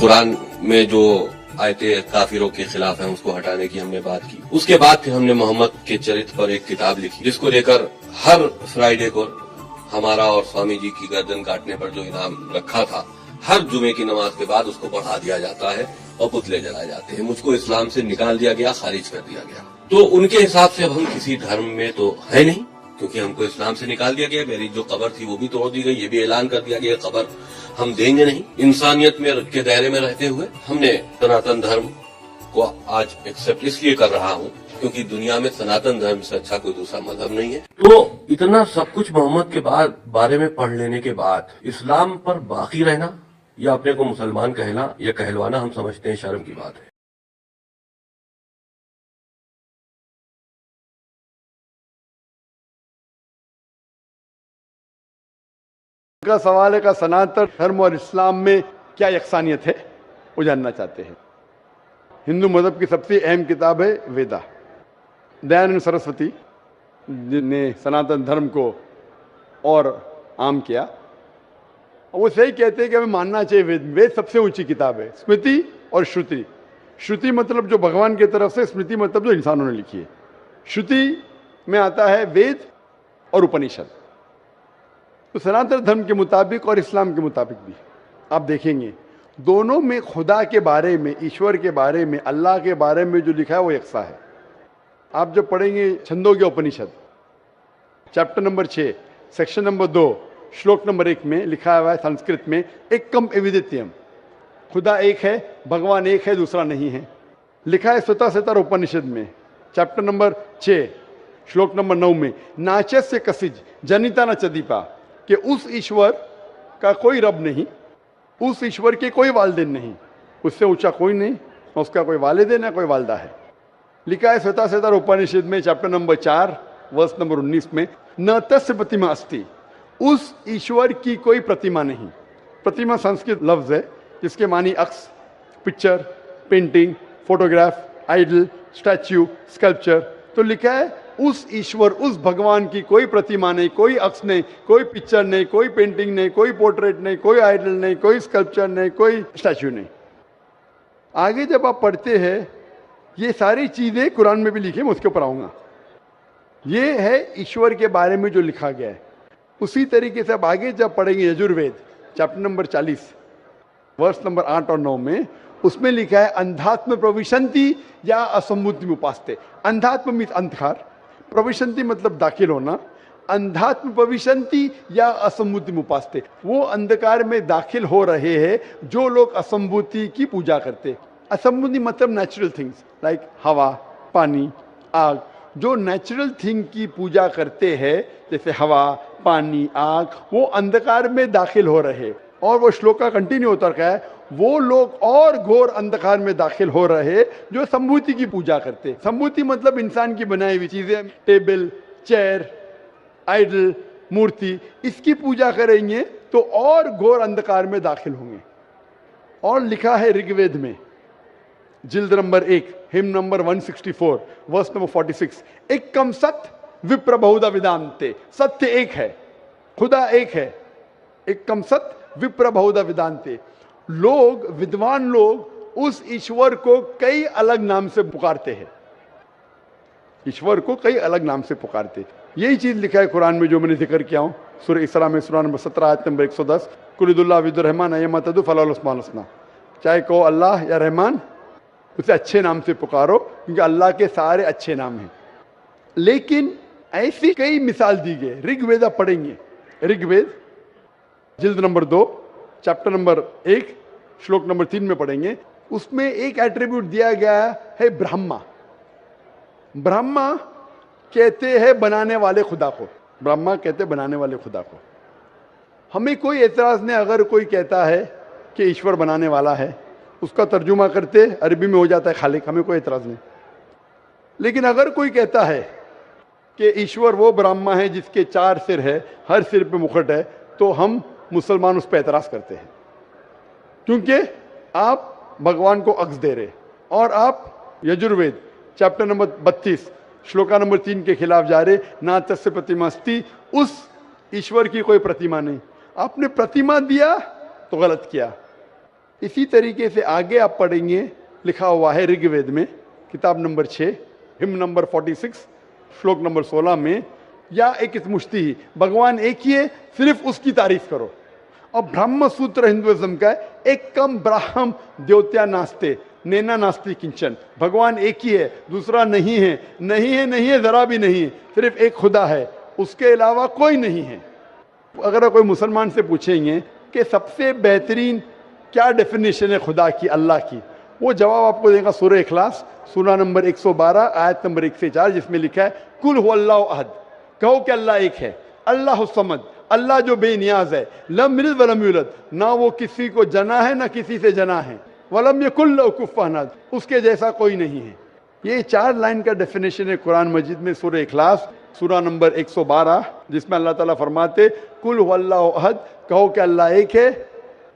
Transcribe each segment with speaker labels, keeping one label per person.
Speaker 1: कुरान में जो आयतें काफिरों के खिलाफ हैं उसको हटाने की हमने बात की। उसके बाद फिर हमने मोहम्मद के चरित्र पर एक किताब लिखी, जिसको लेकर हर फ्राइडे को हमारा और स्वामी जी की गर्दन काटने पर जो इनाम रखा था, हर जुमे की नमाज के बाद उसको बढ़ा दिया जाता है और पुतले जलाए जाते हैं। मुझको इस्लाम से निकाल दिया गया, खारिज कर दिया गया। तो उनके हिसाब से अब हम किसी धर्म में तो है नहीं, क्योंकि हमको इस्लाम से निकाल दिया गया। मेरी जो कब्र थी वो भी तोड़ दी गई, ये भी ऐलान कर दिया गया कब्र हम देंगे नहीं। इंसानियत में के दायरे में रहते हुए हमने सनातन धर्म को आज एक्सेप्ट इसलिए कर रहा हूँ क्योंकि दुनिया में सनातन धर्म से अच्छा कोई दूसरा मजहब नहीं है। तो इतना सब कुछ मोहम्मद के बारे में पढ़ लेने के बाद इस्लाम पर बाकी रहना या अपने को मुसलमान कहना या कहलवाना हम समझते हैं शर्म की बात है।
Speaker 2: का सवाल है का सनातन धर्म और इस्लाम में क्या यकसानियत है, वो जानना चाहते हैं। हिंदू मजहब की सबसे अहम किताब है वेदा। दयानंद सरस्वती ने सनातन धर्म को और आम किया। वो सही कहते हैं कि हमें मानना चाहिए वेद। वेद सबसे ऊंची किताब है। स्मृति और श्रुति। श्रुति मतलब जो भगवान की तरफ से, स्मृति मतलब जो इंसानों ने लिखी है। श्रुति में आता है वेद और उपनिषद। तो सनातन धर्म के मुताबिक और इस्लाम के मुताबिक भी आप देखेंगे दोनों में खुदा के बारे में, ईश्वर के बारे में, अल्लाह के बारे में जो लिखा है वो यकसा है। आप जब पढ़ेंगे छंदोग्य उपनिषद चैप्टर नंबर 6 सेक्शन नंबर 2 श्लोक नंबर 1 में लिखा हुआ है संस्कृत में, एकम एविदित्यम, खुदा एक है, भगवान एक है, दूसरा नहीं है। लिखा है स्वतः उपनिषद में चैप्टर नंबर 6 श्लोक नंबर 9 में, नाचस्य कसिज जनिता न चदीपा, कि उस ईश्वर का कोई रब नहीं, उस ईश्वर के कोई वालिदैन नहीं, उससे ऊंचा कोई नहीं, उसका कोई वालिदैन है, कोई वालदा है। लिखा है स्वतः उपनिषद में चैप्टर नंबर 4 वर्स नंबर 19 में, न तस्य प्रतिमा अस्ति, उस ईश्वर की कोई प्रतिमा नहीं। प्रतिमा संस्कृत लफ्ज है जिसके मानी अक्स, picture, painting, photograph, idol, statue, sculpture. तो लिखा है उस ईश्वर, उस भगवान की कोई प्रतिमा नहीं, कोई अक्स नहीं, कोई पिक्चर नहीं, कोई पेंटिंग नहीं, कोई पोर्ट्रेट नहीं, कोई आइडल नहीं, कोई स्कल्पचर नहीं, कोई स्टैच्यू नहीं। आगे जब आप पढ़ते हैं ये सारी चीजें कुरान में भी लिखी, मैं उसके ऊपर आऊंगा। ये है ईश्वर के बारे में जो लिखा गया है। उसी तरीके से आप आगे जब पढ़ेंगे यजुर्वेद चैप्टर नंबर 40 वर्ष नंबर 8 और 9 में, उसमें लिखा है अंधात्म प्रविशंति या असंबुद्धि उपास्ते। अंधात्म मीन्स अंधकार, प्रविशंति मतलब दाखिल होना, अंधात्म प्रविशंति या असंबुद्धि उपास्ते, वो अंधकार में दाखिल हो रहे हैं जो लोग असंबुद्धि की पूजा करते। असंबुद्धि मतलब नेचुरल थिंग्स लाइक हवा, पानी, आग। जो नेचुरल थिंग की पूजा करते हैं जैसे हवा, पानी, आग, वो अंधकार में दाखिल हो रहे। और वो श्लोक का कंटिन्यू होता रहा है, वो लोग और घोर अंधकार में दाखिल हो रहे जो संभूति की पूजा करते। संभूति मतलब इंसान की बनाई हुई चीजें, टेबल, चेयर, आइडल, मूर्ति, इसकी पूजा करेंगे तो और घोर अंधकार में दाखिल होंगे। और लिखा है ऋग्वेद में जिल्द number 1 hymn number 164 verse number 46, एकम सत्य विप्र बहुधा विदांते, सत्य एक है, खुदा एक है, एकम सत्य विप्र बहुधा विदांते। लोग, विद्वान लोग उस ईश्वर को कई अलग नाम से पुकारते हैं, ईश्वर को कई अलग नाम से पुकारते। यही चीज लिखा है कुरान में जो मैंने जिक्र किया हूं, सूरह इसरा में सूरह नंबर 17 आयत नंबर 110, कुलिदुल्लाह विदुर रहमान अयमतदु फलाल उस्मान हसना, चाहे कहो अल्लाह या रहमान, उसे अच्छे नाम से पुकारो क्योंकि अल्लाह के सारे अच्छे नाम हैं। लेकिन ऐसी कई मिसाल दी गई। ऋग्वेद आप पढ़ेंगे, ऋग्वेद जिल्द नंबर 2 चैप्टर नंबर 1 श्लोक नंबर 3 में पढ़ेंगे, उसमें एक एट्रीब्यूट दिया गया है ब्रह्मा। ब्रह्मा कहते हैं बनाने वाले खुदा को, ब्रह्मा कहते हैं बनाने वाले खुदा को। हमें कोई एतराज नहीं अगर कोई कहता है कि ईश्वर बनाने वाला है, उसका तर्जुमा करते अरबी में हो जाता है खालिक, हमें कोई एतराज नहीं। लेकिन अगर कोई कहता है कि ईश्वर वो ब्रह्मा है जिसके 4 सिर है, हर सिर पे मुकुट है, तो हम मुसलमान उस पर एतराज करते हैं, क्योंकि आप भगवान को अक्स दे रहे और आप Yajurveda chapter number 32 shloka number 3 के खिलाफ जा रहे। ना तस्य प्रतिमा अस्ति, उस ईश्वर की कोई प्रतिमा नहीं। आपने प्रतिमा दिया तो गलत किया। इसी तरीके से आगे आप पढ़ेंगे, लिखा हुआ है ऋग्वेद में किताब नंबर 6 हिम नंबर 46 श्लोक नंबर 16 में, या एक मुश्ती ही, भगवान एक ही है, सिर्फ उसकी तारीफ करो। और ब्रह्म सूत्र हिंदुइज्म का है, एक कम ब्राह्म द्योत्या नास्ते नैना नास्ति किंचन, भगवान एक ही है, दूसरा नहीं है, नहीं है, नहीं है, जरा भी नहीं है, सिर्फ एक खुदा है, उसके अलावा कोई नहीं है। अगर कोई मुसलमान से पूछेंगे कि सबसे बेहतरीन क्या डेफिनेशन है खुदा की, अल्लाह की, वो जवाब आपको देगा सूरह इखलास सूरा नंबर 112 आयत नंबर 1 से 4, जिसमें लिखा है कुल हुवल्लाहु अहद, कहो कि अल्लाह एक है, अल्लाह समद, अल्लाह जो बेनियाज है, लम यलिद वलम यूलद, ना वो किसी को जना है ना किसी से जना है, वलम यकुल लहू कुफुवन अहद, उसके जैसा कोई नहीं है। ये 4 लाइन का डेफिनेशन है कुरान मजीद में सूरह इखलास सूरा नंबर 112, जिसमें अल्लाह ताला फरमाते कुल हुवल्लाहु अहद, कहो कि अल्लाह एक है,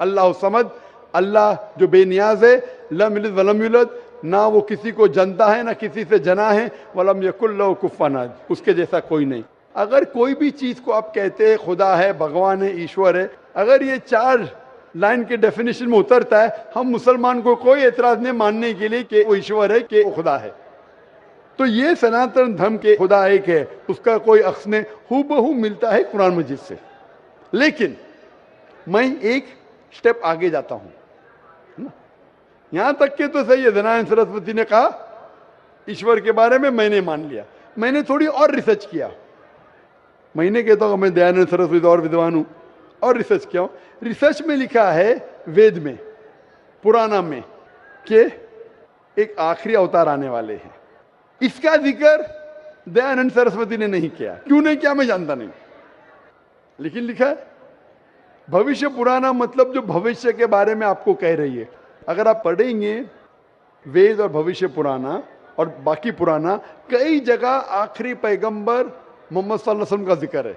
Speaker 2: अल्लाह समद, अल्लाह जो बेनियाज है, लम यलिद वलम यूलद, ना वो किसी को जनता है ना किसी से जना है, वलम यकुल लहू कुफुवन अहद, उसके जैसा कोई नहीं। अगर कोई भी चीज को आप कहते हैं खुदा है, भगवान है, ईश्वर है, अगर ये 4 लाइन के डेफिनेशन में उतरता है, हम मुसलमान को कोई एतराज नहीं मानने के लिए कि वो ईश्वर है, कि वो खुदा है। तो ये सनातन धर्म के खुदा एक है, उसका कोई अक्स नहीं, हूबहू मिलता है कुरान मजीद से। लेकिन मैं एक स्टेप आगे जाता हूं, यहां तक के तो सही है, दयानंद सरस्वती ने कहा ईश्वर के बारे में, मैंने मान लिया, मैंने थोड़ी और रिसर्च किया। मैंने कहता हूं मैं दयानंद सरस्वती और विद्वान हूं, और रिसर्च किया हूं। रिसर्च में लिखा है वेद में, पुराना में, कि एक आखिरी अवतार आने वाले हैं। इसका जिक्र दयानंद सरस्वती ने नहीं किया, क्यों नहीं किया मैं जानता नहीं, लेकिन लिखा है भविष्य पुराना, मतलब जो भविष्य के बारे में आपको कह रही है। अगर आप पढ़ेंगे वेद और भविष्य पुराना और बाकी पुराना, कई जगह आखिरी पैगंबर मोहम्मद सल्लल्लाहु अलैहि वसल्लम का जिक्र है।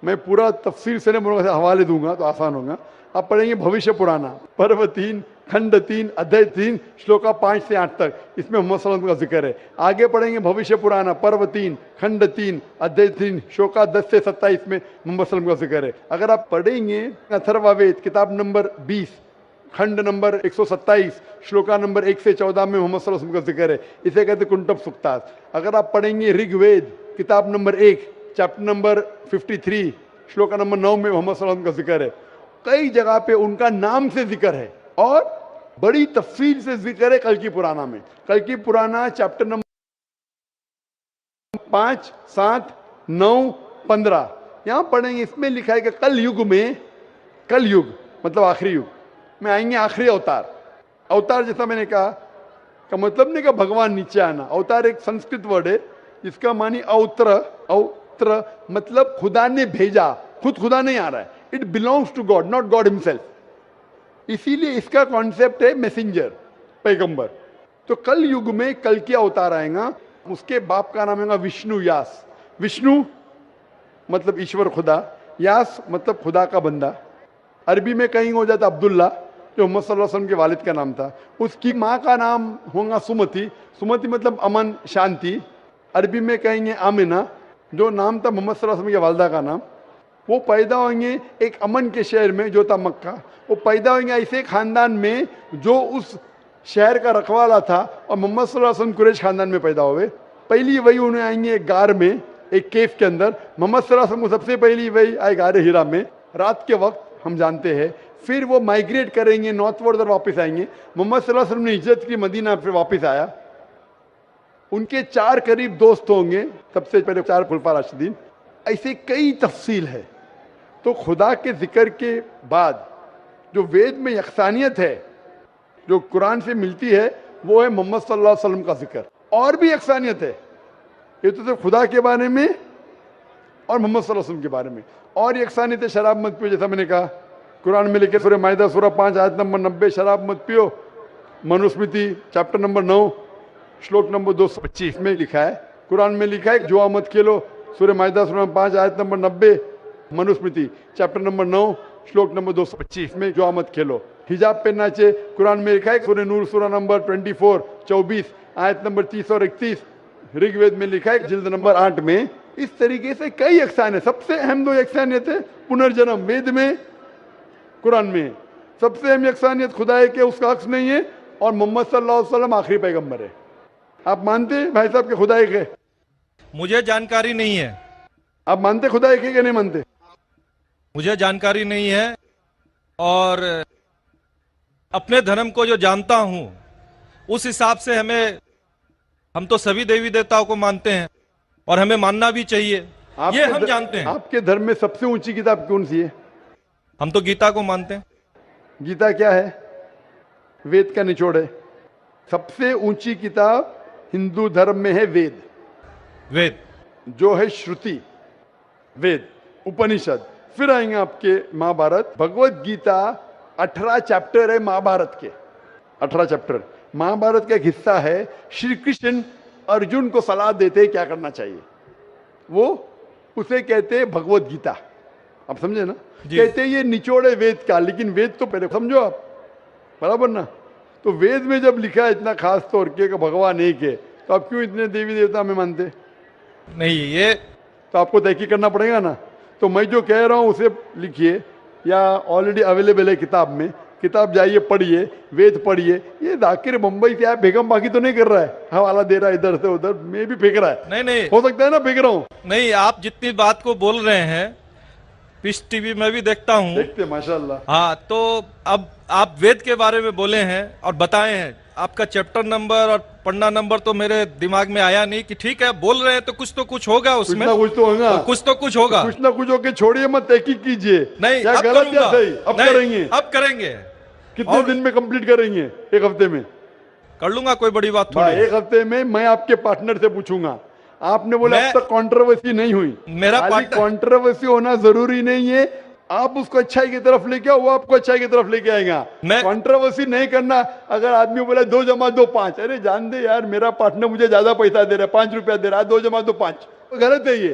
Speaker 2: मैं पूरा तफसीर से नहीं बोलूंगा, हवाले दूंगा तो आसान होगा। आप पढ़ेंगे भविष्य पुराना पर्व 3 खंड 3 अध्याय 3 श्लोका 5 से 8 तक, इसमें मोहम्मद सल्लल्लाहु अलैहि वसल्लम का जिक्र है। आगे पढ़ेंगे भविष्य पुराना पर्व 3 खंड 3 अध्याय 3 श्लोका 10 से 27 में मोहम्मद सल्लल्लाहु अलैहि वसल्लम का जिक्र है। अगर आप पढ़ेंगे अथर्ववेद किताब नंबर 20 खंड नंबर 127 श्लोका नंबर 1 से 14 में मोहम्मद सल्लल्लाहु अलैहि वसल्लम का जिक्र है, इसे कहते कुंटब सुक्तास। अगर आप पढ़ेंगे ऋग्वेद किताब number 1 chapter number 53 shloka number 9 में मोहम्मद सल्लल्लाहु अलैहि वसल्लम का जिक्र है। कई जगह पे उनका नाम से जिक्र है और बड़ी तफसील से जिक्र है कल की पुराना में। कल की पुराना चैप्टर नंबर 5, 7, 9, 15 यहां पढ़ेंगे। इसमें लिखा है कि कल युग में, कल युग मतलब आखिरी युग में आएंगे आखिरी अवतार। अवतार जैसा मैंने कहा का मतलब नहीं कि भगवान नीचे आना, अवतार एक संस्कृत वर्ड है जिसका मानी अवत्र। अवत्र मतलब खुदा ने भेजा, खुद खुदा नहीं आ रहा है, it belongs to God, not God himself. इसीलिए इसका कॉन्सेप्ट है मैसेंजर, पैगंबर। तो कल युग में कल की अवतार आएगा, उसके बाप का नाम है विष्णु यास। विष्णु मतलब ईश्वर खुदा, यास मतलब खुदा का बंदा। अरबी में कहीं हो जाता अब्दुल्ला जो मोहम्मद सल्लल्लाहु अलैहि वसल्लम के वालिद का नाम था। उसकी माँ का नाम होगा सुमति। सुमति मतलब अमन, शांति। अरबी में कहेंगे आमिना जो नाम था मोहम्मद सल्लल्लाहु अलैहि वसल्लम के वालिदा का नाम। वो पैदा होंगे एक अमन के शहर में जो था मक्का। वो पैदा होंगे ऐसे खानदान में जो उस शहर का रखवाला था और मोहम्मद सल्लल्लाहु अलैहि वसल्लम कुरैश खानदान में पैदा हुए। पहली वही उन्हें आएंगे एक गार में, एक केव के अंदर। मोहम्मद सल्लल्लाहु अलैहि वसल्लम सबसे पहली वही आए गार हिरा में रात के वक्त, हम जानते हैं। फिर वो माइग्रेट करेंगे नॉर्थ वर्ड और वापस आएंगे। मोहम्मद सल्लल्लाहु अलैहि वसल्लम ने हिजरत की, मदीना फिर वापस आया। उनके 4 करीब दोस्त होंगे, सबसे पहले 4 खुलफा राशिदीन। ऐसे कई तफसील है। तो खुदा के जिक्र के बाद जो वेद में यकसानियत है जो कुरान से मिलती है वो है मोहम्मद सल्लल्लाहु अलैहि वसल्लम का जिक्र। और भी यकसानियत है, ये तो सिर्फ खुदा के बारे में और मोहम्मद सल्लल्लाहु अलैहि वसल्लम के बारे में। और यकसानियत है शराब मत पियो, जैसा मैंने कहा कुरान में लिखे सूरह माइदा सूरह 5 आयत नंबर 90 शराब मत पियो। मनुस्मृति चैप्टर नंबर 9 श्लोक नंबर 225 में लिखा है। कुरान में लिखा है जुआ मत खेलो, सूरह माइदा सूरह 5 आयत नंबर 90। मनुस्मृति चैप्टर नंबर 9 श्लोक नंबर 225 में जुआ मत खेलो। हिजाब पहनना चाहिए, कुरान में लिखा है सूरह नूर सूरह नंबर 24 आयत नंबर 30 और 31। ऋग्वेद में लिखा है जिल्द नंबर 8 में। इस तरीके से कई यकसान है। सबसे अहम 2 यकसानियत है पुनर्जन्म, वेद में कुरान में। सबसे अहम यकसानियत खुदा है कि उसका अक्स नहीं है और मोहम्मद सल्लल्लाहु अलैहि वसल्लम आखिरी पैगंबर है। आप मानते हैं भाई साहब के खुदा एक है?
Speaker 3: मुझे जानकारी नहीं है।
Speaker 2: आप मानते खुदा एक है कि नहीं मानते?
Speaker 3: मुझे जानकारी नहीं है, और अपने धर्म को जो जानता हूं उस हिसाब से हम तो सभी देवी देवताओं को मानते हैं और हमें मानना भी चाहिए, ये हम जानते हैं।
Speaker 2: आपके धर्म में सबसे ऊंची किताब कौन सी है?
Speaker 3: हम तो गीता को मानते हैं।
Speaker 2: गीता क्या है? वेद का निचोड़ है। सबसे ऊंची किताब हिंदू धर्म में है वेद।
Speaker 3: वेद
Speaker 2: जो है श्रुति, वेद, उपनिषद। फिर आएंगे आपके महाभारत। भगवत गीता 18 चैप्टर है महाभारत के, 18 चैप्टर। महाभारत का एक हिस्सा है। श्री कृष्ण अर्जुन को सलाह देते हैं क्या करना चाहिए, वो उसे कहते हैं भगवत गीता। आप समझे ना? कहते हैं ये निचोड़ है वेद का, लेकिन वेद तो पहले समझो आप, बराबर ना? तो वेद में जब लिखा है इतना खास तौर के भगवान एक है, तो आप क्यों इतने देवी देवता में मानते
Speaker 3: नहीं? ये
Speaker 2: तो आपको तहकीक करना पड़ेगा ना। तो मैं जो कह रहा हूं उसे लिखिए, या ऑलरेडी अवेलेबल है किताब में, किताब जाइए पढ़िए, वेद पढ़िए। ये जाकिर मुंबई से आया बेगम बाकी तो नहीं कर रहा है, हवाला दे रहा है इधर से उधर, मैं भी फेंक रहा है।
Speaker 3: नहीं
Speaker 2: हो सकता है ना फेंक रहा हूं।
Speaker 3: नहीं, आप जितनी बात को बोल रहे हैं पीस टीवी में भी देखता हूँ,
Speaker 2: देखते माशाल्लाह।
Speaker 3: हाँ, तो अब आप वेद के बारे में बोले हैं और बताए हैं, आपका चैप्टर नंबर और पन्ना नंबर तो मेरे दिमाग में आया नहीं कि ठीक है बोल रहे हैं तो कुछ होगा उसमें,
Speaker 2: कुछ तो होगा,
Speaker 3: कुछ तो कुछ होगा,
Speaker 2: कुछ ना कुछ होके छोड़िए मत, तहकीक कीजिए।
Speaker 3: नहीं
Speaker 2: क्या
Speaker 3: अब
Speaker 2: गलत
Speaker 3: करूंगा,
Speaker 2: क्या सही? अब
Speaker 3: नहीं,
Speaker 2: करेंगे।
Speaker 3: अब करेंगे।
Speaker 2: कितने दिन में कंप्लीट करेंगे? एक हफ्ते में
Speaker 3: कर लूंगा, कोई बड़ी बात थोड़ी है।
Speaker 2: एक हफ्ते में मैं आपके पार्टनर से पूछूंगा। आपने बोला अब तक कंट्रोवर्सी नहीं हुई।
Speaker 3: मेरा
Speaker 2: कंट्रोवर्सी होना जरूरी नहीं है, आप उसको अच्छाई की तरफ लेके आओ, वो आपको अच्छाई की तरफ लेके आएगा। कंट्रोवर्सी नहीं करना। अगर आदमी बोला 2 जमा 2 5, अरे जान दे यार, मेरा पार्टनर मुझे ज्यादा पैसा दे रहा है, 5 रुपया दे रहा है, 2 जमा 2 5, गलत है ये।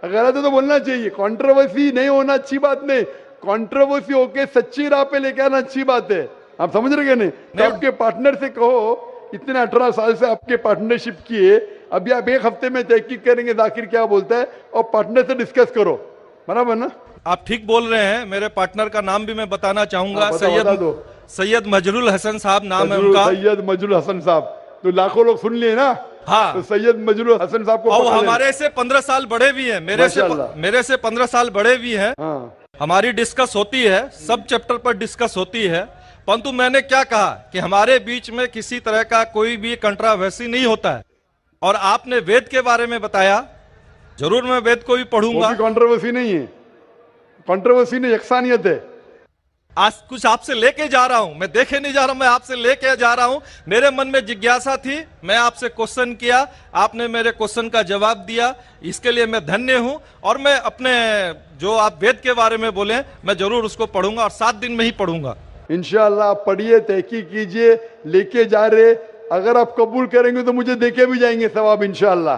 Speaker 2: गलत है तो बोलना चाहिए। कंट्रोवर्सी नहीं होना अच्छी बात नहीं, कंट्रोवर्सी होके सच्ची राह पे लेके आना अच्छी बात है। आप समझ रहे हैं? नहीं आपके पार्टनर से कहो, इतने 18 साल से आपके पार्टनरशिप किए, अभी आप एक हफ्ते में तहकीक करेंगे जाकिर क्या बोलता है, और पार्टनर से डिस्कस करो, बराबर ना?
Speaker 3: आप ठीक बोल रहे हैं। मेरे पार्टनर का नाम भी मैं बताना चाहूंगा। सैयद मजरुल हसन साहब नाम है उनका।
Speaker 2: सैयद मजरुल हसन साहब, तो लाखों लोग सुन लिए ना।
Speaker 3: हाँ,
Speaker 2: तो सैयद मजरुल हसन साहब को
Speaker 3: और हमारे से 15 साल बड़े भी हैं, मेरे से 15 साल बड़े भी हैं।
Speaker 2: हाँ।
Speaker 3: हमारी डिस्कस होती है, सब चैप्टर पर डिस्कस होती है, परंतु मैंने क्या कहा कि हमारे बीच में किसी तरह का कोई भी कंट्रोवर्सी नहीं होता है। और आपने वेद के बारे में बताया, जरूर मैं वेद को भी पढ़ूंगा।
Speaker 2: कंट्रोवर्सी नहीं है, कंट्रोवर्सी नहीं, यकसानियत है।
Speaker 3: आज कुछ आपसे लेके जा रहा हूं, मैं देखे नहीं जा रहा हूं, मैं आपसे लेके जा रहा हूं। मेरे मन में जिज्ञासा थी, मैं आपसे क्वेश्चन किया, आपने मेरे क्वेश्चन का जवाब दिया, इसके लिए मैं धन्य हूं। और मैं अपने जो आप वेद के बारे में बोले, मैं जरूर उसको पढ़ूंगा और 7 दिन में ही पढ़ूंगा
Speaker 2: इंशाअल्लाह। आप पढ़िए, तहकीक कीजिए, लेके जा रहे। अगर आप कबूल करेंगे तो मुझे देके भी जाएंगे सवाब इंशाअल्लाह।